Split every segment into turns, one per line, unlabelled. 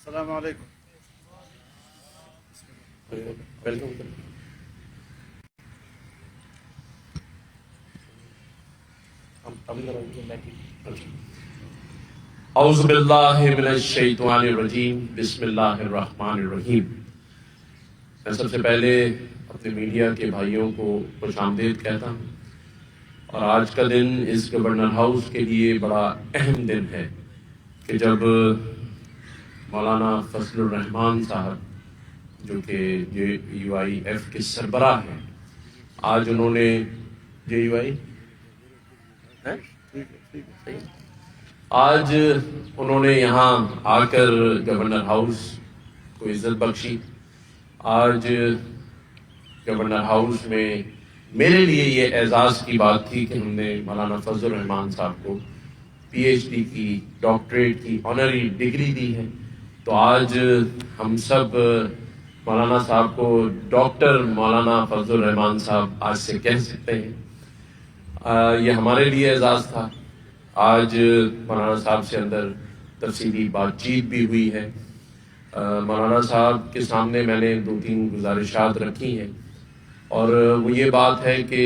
السلام علیکم.
اعوذ باللہ من الشیطان الرجیم بسم اللہ الرحمن الرحیم. میں سب سے پہلے اپنے میڈیا کے بھائیوں کو خوش آمدید کہتا ہوں، اور آج کا دن اس گورنر ہاؤس کے لیے بڑا اہم دن ہے کہ جب مولانا فضل الرحمان صاحب جو کہ JUIF کے سربراہ ہیں، آج انہوں نے آج انہوں نے یہاں آ کر گورنر ہاؤس کو عزت بخشی. آج گورنر ہاؤس میں میرے لیے یہ اعزاز کی بات تھی کہ ہم نے مولانا فضل الرحمان صاحب کو PhD کی ڈاکٹریٹ کی آنری ڈگری دی ہے. تو آج ہم سب مولانا صاحب کو ڈاکٹر مولانا فضل الرحمان صاحب آج سے کہہ سکتے ہیں. یہ ہمارے لیے اعزاز تھا. آج مولانا صاحب سے اندر تفصیلی بات چیت بھی ہوئی ہے. مولانا صاحب کے سامنے میں نے 2-3 گزارشات رکھی ہیں، اور وہ یہ بات ہے کہ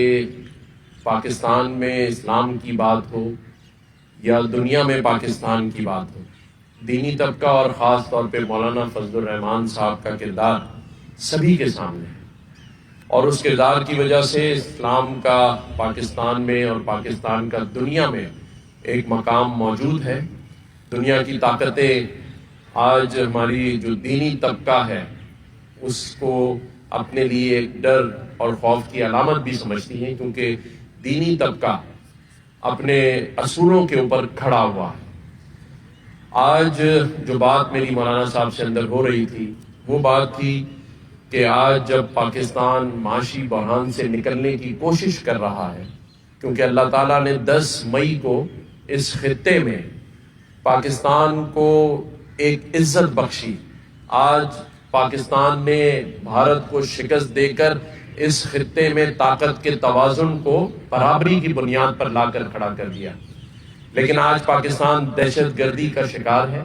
پاکستان میں اسلام کی بات ہو یا دنیا میں پاکستان کی بات ہو، دینی طبقہ اور خاص طور پہ مولانا فضل الرحمان صاحب کا کردار سبھی کے سامنے ہے، اور اس کردار کی وجہ سے اسلام کا پاکستان میں اور پاکستان کا دنیا میں ایک مقام موجود ہے. دنیا کی طاقتیں آج ہماری جو دینی طبقہ ہے اس کو اپنے لیے ایک ڈر اور خوف کی علامت بھی سمجھتی ہیں، کیونکہ دینی طبقہ اپنے اصولوں کے اوپر کھڑا ہوا ہے. آج جو بات میری مولانا صاحب سے اندر ہو رہی تھی وہ بات تھی کہ آج جب پاکستان معاشی بحران سے نکلنے کی کوشش کر رہا ہے، کیونکہ اللہ تعالیٰ نے 10 مئی کو اس خطے میں پاکستان کو ایک عزت بخشی. آج پاکستان نے بھارت کو شکست دے کر اس خطے میں طاقت کے توازن کو برابری کی بنیاد پر لا کر کھڑا کر دیا. لیکن آج پاکستان دہشت گردی کا شکار ہے،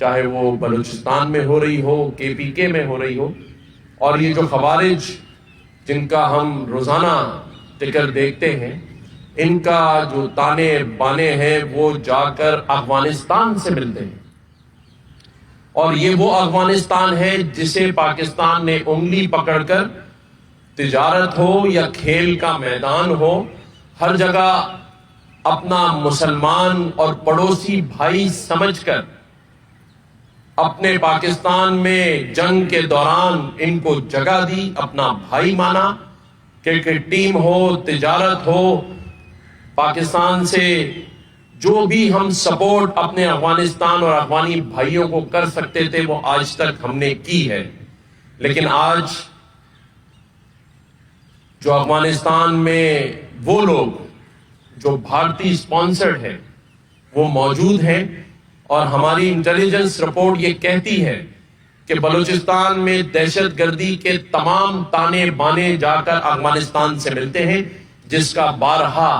چاہے وہ بلوچستان میں ہو رہی ہو، KPK میں ہو رہی ہو، اور یہ جو خوارج جن کا ہم روزانہ ذکر دیکھتے ہیں، ان کا جو تانے بانے ہیں وہ جا کر افغانستان سے ملتے ہیں. اور یہ وہ افغانستان ہے جسے پاکستان نے انگلی پکڑ کر تجارت ہو یا کھیل کا میدان ہو، ہر جگہ اپنا مسلمان اور پڑوسی بھائی سمجھ کر اپنے پاکستان میں جنگ کے دوران ان کو جگہ دی، اپنا بھائی مانا. کرکٹ ٹیم ہو، تجارت ہو، پاکستان سے جو بھی ہم سپورٹ اپنے افغانستان اور افغانی بھائیوں کو کر سکتے تھے وہ آج تک ہم نے کی ہے. لیکن آج جو افغانستان میں وہ لوگ جو بھارتی سپانسرڈ ہے وہ موجود ہیں، اور ہماری انٹیلیجنس رپورٹ یہ کہتی ہے کہ بلوچستان میں دہشت گردی کے تمام تانے بانے جا کر افغانستان سے ملتے ہیں، جس کا بارہا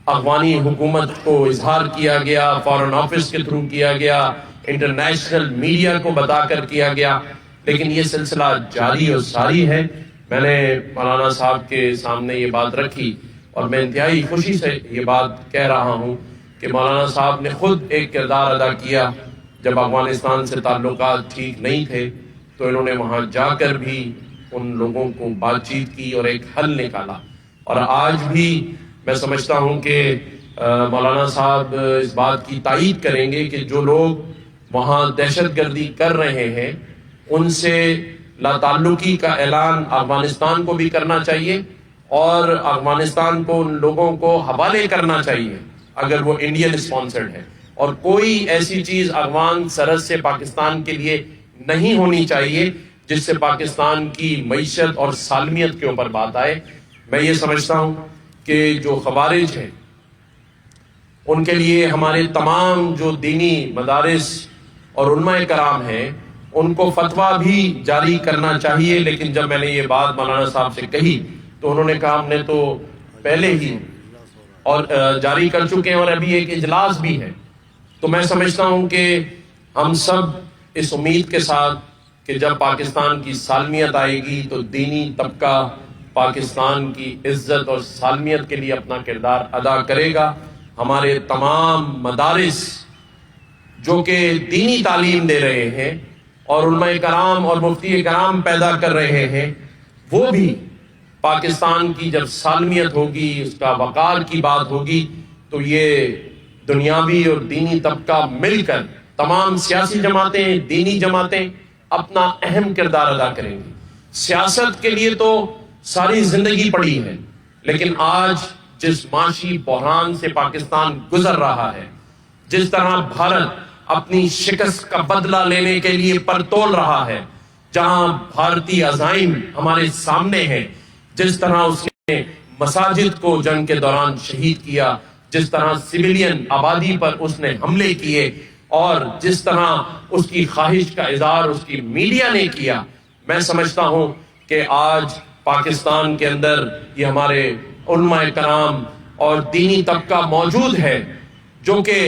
افغانی حکومت کو اظہار کیا گیا، فارن آفس کے تھرو کیا گیا، انٹرنیشنل میڈیا کو بتا کر کیا گیا. لیکن یہ سلسلہ جاری اور ساری ہے. میں نے مولانا صاحب کے سامنے یہ بات رکھی، اور میں انتہائی خوشی سے یہ بات کہہ رہا ہوں کہ مولانا صاحب نے خود ایک کردار ادا کیا. جب افغانستان سے تعلقات ٹھیک نہیں تھے تو انہوں نے وہاں جا کر بھی ان لوگوں کو بات چیت کی اور ایک حل نکالا. اور آج بھی میں سمجھتا ہوں کہ مولانا صاحب اس بات کی تائید کریں گے کہ جو لوگ وہاں دہشت گردی کر رہے ہیں ان سے لا تعلقی کا اعلان افغانستان کو بھی کرنا چاہیے، اور افغانستان کو ان لوگوں کو حوالے کرنا چاہیے اگر وہ انڈین اسپانسرڈ ہے. اور کوئی ایسی چیز افغان سرحد سے پاکستان کے لیے نہیں ہونی چاہیے جس سے پاکستان کی معیشت اور سالمیت کے اوپر بات آئے. میں یہ سمجھتا ہوں کہ جو خوارج ہیں ان کے لیے ہمارے تمام جو دینی مدارس اور علماء کرام ہیں ان کو فتویٰ بھی جاری کرنا چاہیے. لیکن جب میں نے یہ بات مولانا صاحب سے کہی تو انہوں نے کہا ہم نے تو پہلے ہی اور جاری کر چکے ہیں اور ابھی ایک اجلاس بھی ہے. تو میں سمجھتا ہوں کہ ہم سب اس امید کے ساتھ کہ جب پاکستان کی سالمیت آئے گی تو دینی طبقہ پاکستان کی عزت اور سالمیت کے لیے اپنا کردار ادا کرے گا. ہمارے تمام مدارس جو کہ دینی تعلیم دے رہے ہیں اور علماء کرام اور مفتی کرام پیدا کر رہے ہیں، وہ بھی پاکستان کی جب سالمیت ہوگی، اس کا وقار کی بات ہوگی، تو یہ دنیاوی اور دینی طبقہ مل کر تمام سیاسی جماعتیں، دینی جماعتیں اپنا اہم کردار ادا کریں گی. سیاست کے لیے تو ساری زندگی پڑی ہے، لیکن آج جس معاشی بحران سے پاکستان گزر رہا ہے، جس طرح بھارت اپنی شکست کا بدلہ لینے کے لیے پر تول رہا ہے، جہاں بھارتی عزائم ہمارے سامنے ہیں، جس طرح اس نے مساجد کو جنگ کے دوران شہید کیا، جس طرح سویلین آبادی پر اس نے حملے کیے، اور جس طرح اس کی خواہش کا اظہار اس کی میڈیا نے کیا، میں سمجھتا ہوں کہ آج پاکستان کے اندر یہ ہمارے علماء کرام اور دینی طبقہ موجود ہے جو کہ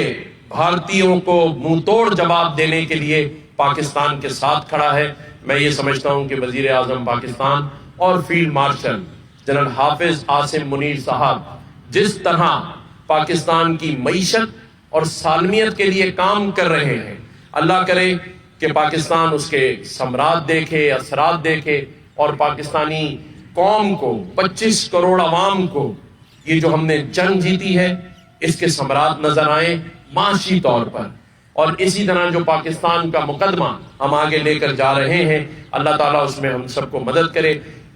بھارتیوں کو منہ توڑ جواب دینے کے لیے پاکستان کے ساتھ کھڑا ہے. میں یہ سمجھتا ہوں کہ وزیر اعظم پاکستان اور فیلڈ مارشل جنرل حافظ عاصم منیر صاحب جس طرح پاکستان کی معیشت اور سالمیت کے لیے کام کر رہے ہیں، اللہ کرے کہ پاکستان اس کے ثمرات دیکھے، اثرات دیکھے، اور پاکستانی قوم کو، 25 کروڑ عوام کو یہ جو ہم نے جنگ جیتی ہے اس کے ثمرات نظر آئیں معاشی طور پر. اور اسی طرح جو پاکستان کا مقدمہ ہم آگے لے کر جا رہے ہیں، اللہ تعالیٰ اس میں ہم سب کو مدد کرے.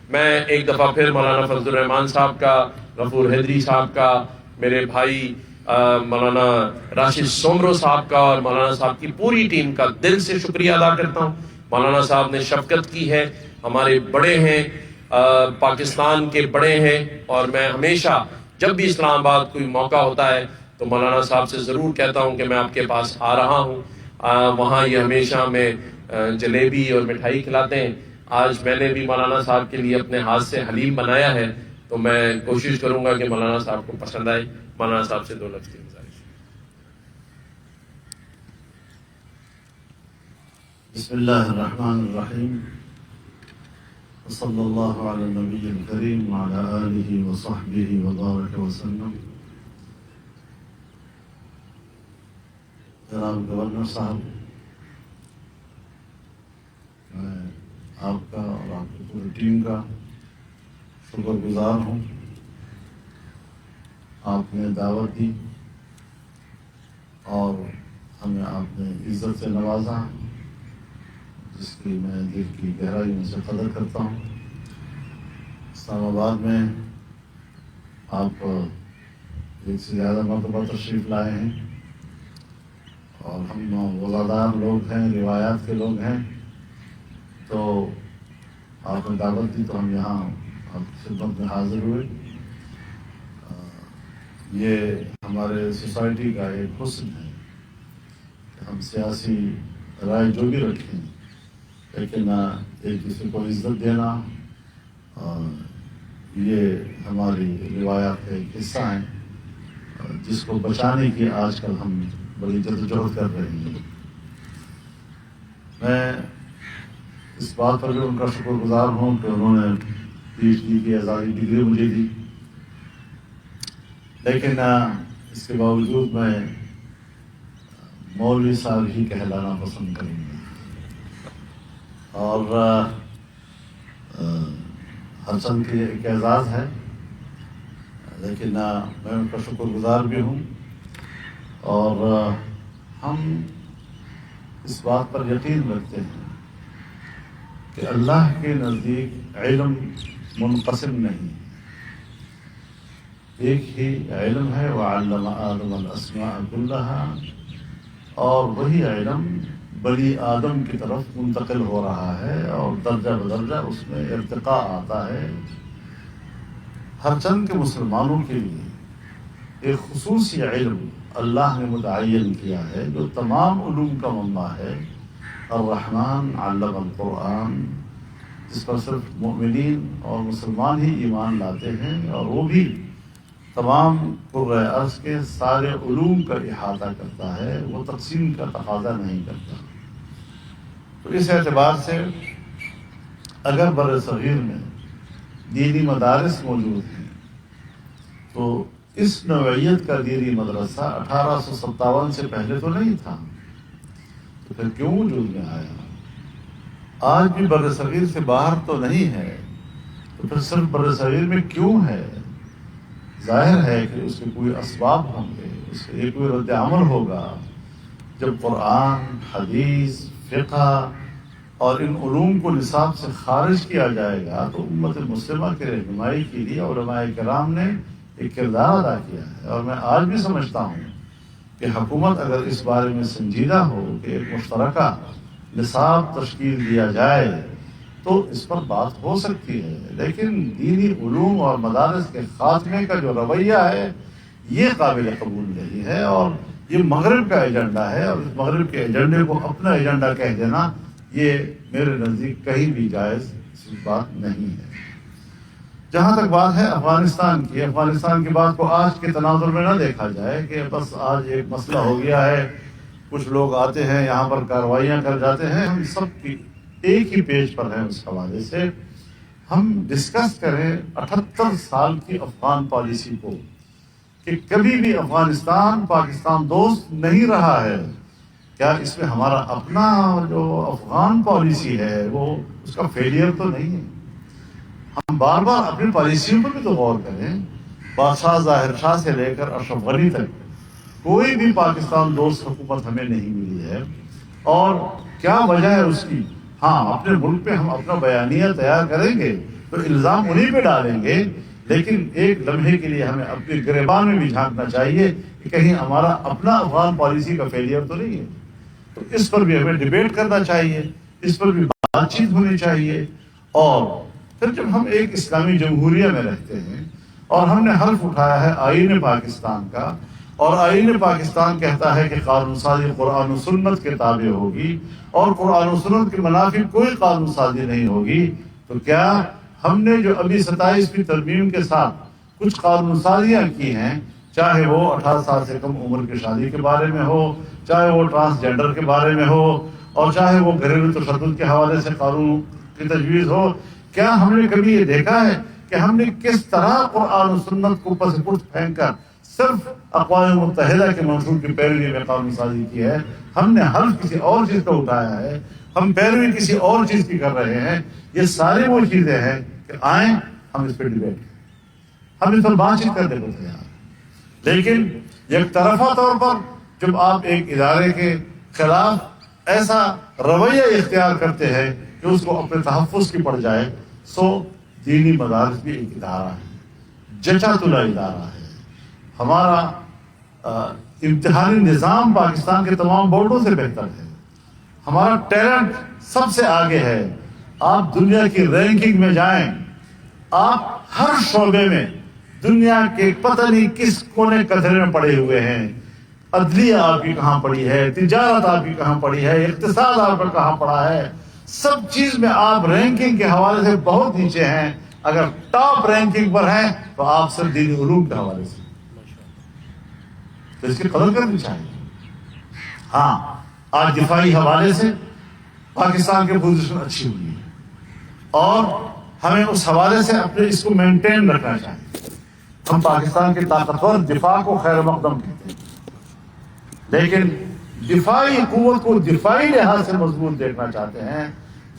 میں ایک دفعہ پھر مولانا فضل الرحمان صاحب کا، غفور حیدری صاحب کا، میرے بھائی مولانا راشد سومرو صاحب کا اور مولانا صاحب کی پوری ٹیم کا دل سے شکریہ ادا کرتا ہوں. مولانا صاحب نے شفقت کی ہے، ہمارے بڑے ہیں، پاکستان کے بڑے ہیں، اور میں ہمیشہ جب بھی اسلام آباد کوئی موقع ہوتا ہے تو مولانا صاحب سے ضرور کہتا ہوں کہ میں آپ کے پاس آ رہا ہوں. وہاں یہ ہمیشہ ہمیں جلیبی اور مٹھائی کھلاتے ہیں. آج میں نے بھی مولانا صاحب کے لیے اپنے ہاتھ سے حلیم بنایا ہے، تو میں کوشش کروں گا کہ مولانا صاحب کو پسند آئے. مولانا صاحب سے 2 لفظ کی گزارش.
بسم اللہ الرحمن الرحیم، صلی اللہ علی النبی الکریم وعلی آلہ وصحبہ وبارک وسلم. جناب گورنر صاحب، میں آپ کا اور آپ کی پوری ٹیم کا شکر گزار ہوں. آپ نے دعوت دی اور ہمیں آپ نے عزت سے نوازا، جس کی میں دل کی گہرائیوں سے قدر کرتا ہوں. اسلام آباد میں آپ ایک سے زیادہ مرتبہ تشریف لائے ہیں اور ہم وفادار لوگ ہیں، روایات کے لوگ ہیں، تو آپ نے دعوت دی تو ہم یہاں آپ کی خدمت میں حاضر ہوئے. یہ ہمارے سوسائٹی کا ایک حسن ہے کہ ہم سیاسی رائے جو بھی رکھیں، لیکن ایک دوسرے کو عزت دینا، یہ ہماری روایات کا ایک حصہ ہے جس کو بچانے کی آج کل ہم بڑی جدوجہد کر رہے ہیں. میں اس بات پر بھی ان کا شکر گزار ہوں کہ انہوں نے PhD کی اعزازی ڈگری مجھے دی، لیکن اس کے باوجود میں مولوی صاحب ہی کہلانا پسند کروں گا. اور ہر چند کی ایک اعزاز ہے، لیکن میں ان کا شکر گزار بھی ہوں. اور ہم اس بات پر یقین رکھتے ہیں کہ اللہ کے نزدیک علم منقسم نہیں، ایک ہی علم ہے. وعلم آدم الاسماء كلها، اور وہی علم بنی آدم کی طرف منتقل ہو رہا ہے اور درجہ بدرجہ اس میں ارتقاء آتا ہے. ہر چند کے مسلمانوں کے لیے ایک خصوصی علم اللہ نے متعین کیا ہے جو تمام علوم کا منبع ہے. الرحمن علم القرآن، جس پر صرف مومنین اور مسلمان ہی ایمان لاتے ہیں، اور وہ بھی تمام قرۂ ارض کے سارے علوم کا احاطہ کرتا ہے، وہ تقسیم کا تقاضا نہیں کرتا. تو اس اعتبار سے اگر بر صغیر میں دینی مدارس موجود ہیں تو اس نوعیت کا دینی مدرسہ 1857 سے پہلے تو نہیں تھا، تو پھر کیوں وجود میں آیا؟ آج بھی بر صغیر سے باہر تو نہیں ہے، تو پھر صرف بر صغیر میں کیوں ہے؟ ظاہر ہے کہ اس کے کوئی اسباب ہوں گے، اس کے لیے کوئی رد عمل ہوگا۔ جب قرآن، حدیث، فقہ اور ان علوم کو نصاب سے خارج کیا جائے گا تو امت مسلمہ کی رہنمائی کے لیے علماء کرام نے ایک کردار ادا کیا ہے۔ اور میں آج بھی سمجھتا ہوں کہ حکومت اگر اس بارے میں سنجیدہ ہو کہ ایک مشترکہ نصاب تشکیل دیا جائے تو اس پر بات ہو سکتی ہے، لیکن دینی علوم اور مدارس کے خاتمے کا جو رویہ ہے یہ قابل قبول نہیں ہے، اور یہ مغرب کا ایجنڈا ہے، اور اس مغرب کے ایجنڈے کو اپنا ایجنڈا کہہ دینا یہ میرے نزدیک کہیں بھی جائز بات نہیں ہے۔ جہاں تک بات ہے افغانستان کی، افغانستان کی بات کو آج کے تناظر میں نہ دیکھا جائے کہ بس آج ایک مسئلہ ہو گیا ہے، کچھ لوگ آتے ہیں یہاں پر کارروائیاں کر جاتے ہیں، ہم سب کی ایک ہی پیج پر ہیں۔ اس حوالے سے ہم ڈسکس کریں 78 سال کی افغان پالیسی کو کہ کبھی بھی افغانستان پاکستان دوست نہیں رہا ہے، کیا اس میں ہمارا اپنا جو افغان پالیسی ہے وہ اس کا فیلئر تو نہیں ہے؟ ہم بار بار اپنی پالیسیوں پر بھی تو غور کریں۔ بادشاہ ظاہر شاہ سے لے کر اشرف غنی تک کوئی بھی پاکستان دوست حکومت ہمیں نہیں ملی ہے، اور کیا وجہ ہے اس کی؟ ہاں، اپنے ملک پہ ہم اپنا بیانیہ تیار کریں گے تو الزام انہیں پہ ڈالیں گے، لیکن ایک لمحے کے لیے ہمیں اپنے گریبان میں بھی جھانکنا چاہیے کہ کہیں ہمارا اپنا افغان پالیسی کا فیلئر تو نہیں ہے۔ تو اس پر بھی ہمیں ڈیبیٹ کرنا چاہیے، اس پر بھی بات چیت ہونی چاہیے۔ اور پھر جب ہم ایک اسلامی جمہوریہ میں رہتے ہیں اور ہم نے حلف اٹھایا ہے آئین پاکستان کا، اور آئین پاکستان کہتا ہے کہ قانون سازی قرآن و سنت کے تابع ہوگی اور قرآن و سنت کے منافی کوئی قانون سازی نہیں ہوگی، تو کیا ہم نے جو ابھی 27ویں ترمیم کے ساتھ کچھ قانون سازیاں کی ہیں، چاہے وہ 18 سال سے کم عمر کی شادی کے بارے میں ہو، چاہے وہ ٹرانسجنڈر کے بارے میں ہو، اور چاہے وہ گھریلو تشدد کے حوالے سے قانون کی تجویز ہو، کیا ہم نے کبھی یہ دیکھا ہے کہ ہم نے کس طرح قرآن و سنت کو پس پشت پھینک کر صرف اقوام متحدہ کے منصور کی پیروی میں قانون سازی کی ہے؟ ہم نے حلف کسی اور چیز کا اٹھایا ہے، ہم پیروی کسی اور چیز کی کر رہے ہیں۔ یہ ساری وہ چیزیں ہیں کہ آئیں ہم اس پہ ڈیبیٹ کریں، ہم اس پر بات چیت کرنے کو تیار، لیکن یک طرفہ طور پر جب آپ ایک ادارے کے خلاف ایسا رویہ اختیار کرتے ہیں کہ اس کو اپنے تحفظ کی پڑ جائے، سو دینی مدارس بھی ایک ادارہ ہے، جچا تلا ادارہ ہے۔ ہمارا امتحانی نظام پاکستان کے تمام بورڈوں سے بہتر ہے، ہمارا ٹیلنٹ سب سے آگے ہے۔ آپ دنیا کی رینکنگ میں جائیں، آپ ہر شعبے میں دنیا کے پتہ نہیں کس کونے کترے میں پڑے ہوئے ہیں۔ عدلیہ آپ کی کہاں پڑی ہے، تجارت آپ کی کہاں پڑی ہے، اقتصاد آپ کا کہاں پڑا ہے، سب چیز میں آپ رینکنگ کے حوالے سے بہت نیچے ہیں۔ اگر ٹاپ رینکنگ پر ہیں تو آپ صرف دینی علوم کے حوالے سے، تو اس کی قدر کرنی چاہیے۔ ہاں، آج دفاعی حوالے سے پاکستان کی پوزیشن اچھی ہوئی ہے، اور ہمیں اس حوالے سے اپنے اس کو مینٹین رکھنا چاہیے۔ ہم پاکستان کے طاقتور دفاع کو خیر مقدم کہتے ہیں، لیکن دفاعی قوت کو دفاعی لحاظ سے مضبوط دیکھنا چاہتے ہیں،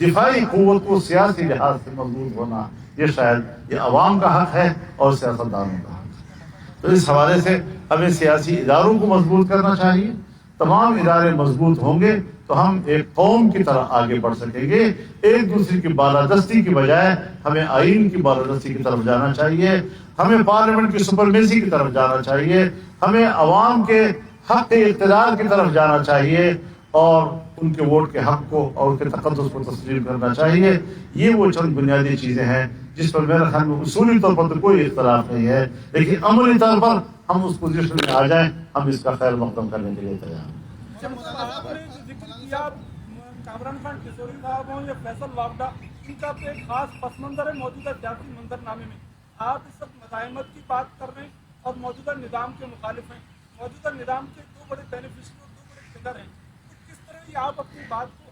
دفاعی قوت کو سیاسی لحاظ سے مضبوط ہونا یہ شاید یہ عوام کا حق ہے اور سیاستدانوں کا حق ہے۔ تو اس حوالے سے ہمیں سیاسی اداروں کو مضبوط کرنا چاہیے۔ تمام ادارے مضبوط ہوں گے تو ہم ایک قوم کی طرح آگے بڑھ سکیں گے۔ ایک دوسرے کی بالادستی کی بجائے ہمیں آئین کی بالادستی کی طرف جانا چاہیے، ہمیں پارلیمنٹ کی سپرمیسی کی طرف جانا چاہیے، ہمیں عوام کے حق اقتدار کی طرف جانا چاہیے، اور ان کے ووٹ کے حق کو اور ان کے تقدس کو تسلیم کرنا چاہیے۔ یہ وہ چند بنیادی چیزیں ہیں جس پر میرے خیال میں اصولی طور پر تو کوئی اختلاف نہیں ہے، لیکن عملی طور پر ہم اس پوزیشن میں آ جائیں، ہم اس کا خیر مقدم کرنے کے لیے تیار ہیں۔
کامران خان کشوری صاحب ہوں یا فیصل وابڈا، ان کا تو ایک خاص پس منظر ہے موجودہ سیاسی منظرنامے میں۔ آپ اس وقت مزاحمت کی بات کر رہے ہیں اور موجودہ نظام کے مخالف ہیں۔ موجودہ نظام کے دو بڑے بینیفیشری اور دو بڑے فگر ہیں، تو کس طرح آپ اپنی بات کو